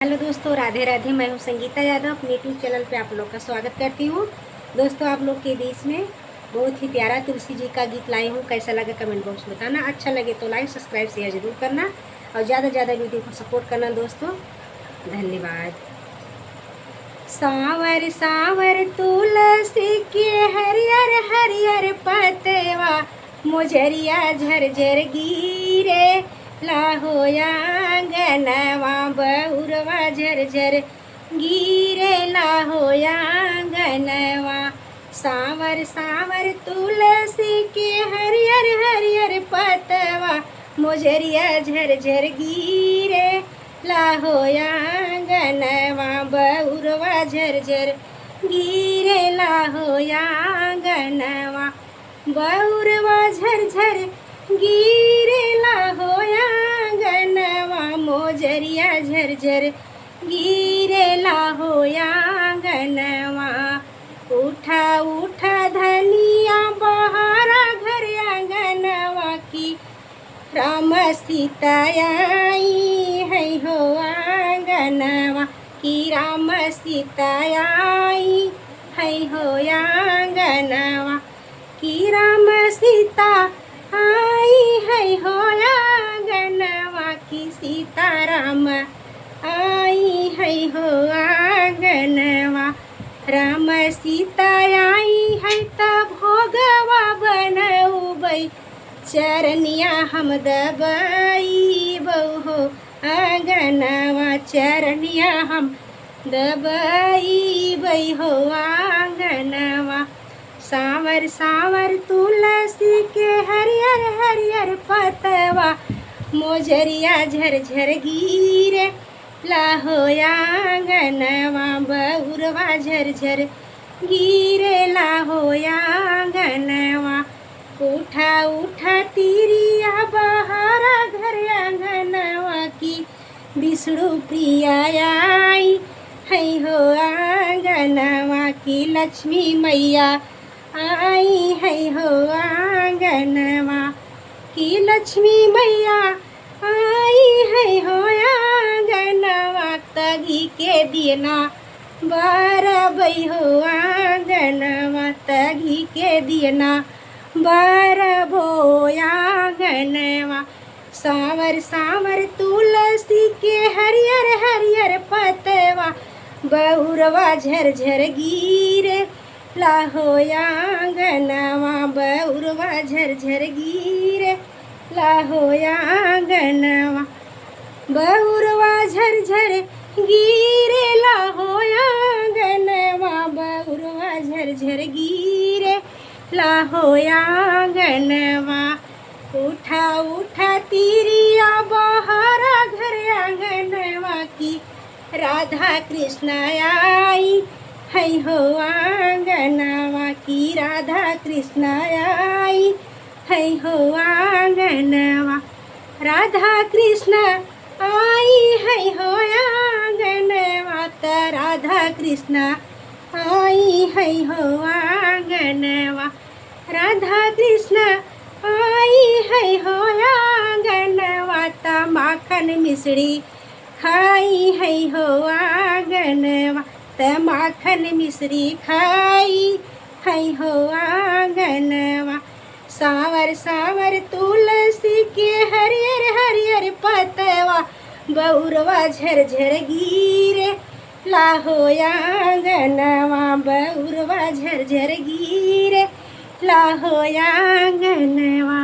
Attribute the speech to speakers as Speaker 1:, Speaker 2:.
Speaker 1: Hello दोस्तों, राधे राधे। मैं हूं संगीता यादव। अपने यूट्यूब चैनल पे आप लोग का स्वागत करती हूं। दोस्तों, आप लोग के बीच में बहुत ही प्यारा तुलसी जी का गीत लाई हूं। कैसा लगा कमेंट बॉक्स में बताना। अच्छा लगे तो लाइक सब्सक्राइब शेयर जरूर करना और ज़्यादा से ज़्यादा वीडियो को सपोर्ट करना दोस्तों। धन्यवाद। सावर सावर तुलसी के हरियर हरियर पतवा, मोजरिया झरझर गिरे लाहो आंगनवा, बहुरवा झरझर गिरे लाहो आंगनवा। सावर सावर तुलसी के हरियर हरियर पतवा, मोजरिया झरझर गिरे लाहो आंगनवा, बहुरवा झरझर गिरे लाहो आंगनवा, बहुरवा झरझर गिरे लाहो आंगनवा, मोजरिया झरझर गिरे लाहो आंगनवा। उठा उठा धनिया बहारा घर आंगनवा की, राम सीता आई है हो आंगनवा की, राम सीता आई है हो आंगनवा की, राम सीता आई है हो आंगनवा की, सीता राम आई है हो आंगनवा। राम सीता आई है तब भोगवा बनउबै, चरनिया हम दबाई बहु आंगनवा, चरनिया हम दबाई बहु आंगनवा। सावर सावर तुलसी के हरियर हरियर पतवा, मोजरिया झरझर गिरे लाहो आंगनवा, बहुरवा झरझर गिरे लाहो आंगनवा। उठा उठा तिरिया बहारा घर आंगनवा की, विष्णु प्रिया आई है हो आंगनवा की, लक्ष्मी मैया आई है हो आंगनवा की, लक्ष्मी मैया आई है हो आंगनवा। तगी के दिना बारबै हो आंगनवा, तगी के दिना बारबो आंगनवा। सावर सावर तुलसी के हरियर हरियर पतवा, बहुरवा झरझर गिरे लाहो आंगनवा, बहुरवा झरझर गिरे लाहो आंगनवा, बहुरवा झरझर गिरे लाहो आंगनवा, बहुरवा झरझर गिरे लाहो आंगनवा। उठा उठा तिरिया बहारा घर आंगनवा की, राधा कृष्ण आई है हो आंगनवा की, राधा कृष्ण आई है हो आंगनवा, राधा कृष्ण आई है हो आंगनवा, त राधा कृष्ण आई है हो आंगनवा, राधा कृष्ण आई है हो आंगनवा। त माखन मिश्री खाई है हो आंगनवा, त माखन मिश्री खाई है हो आंगनवा। सावर सावर तुलसी के हरियर हरियर पतवा, बहुरवा झरझर गिरे लाहो आंगनवा, बहुरवा झरझर गिरे लाहो आंगनवा।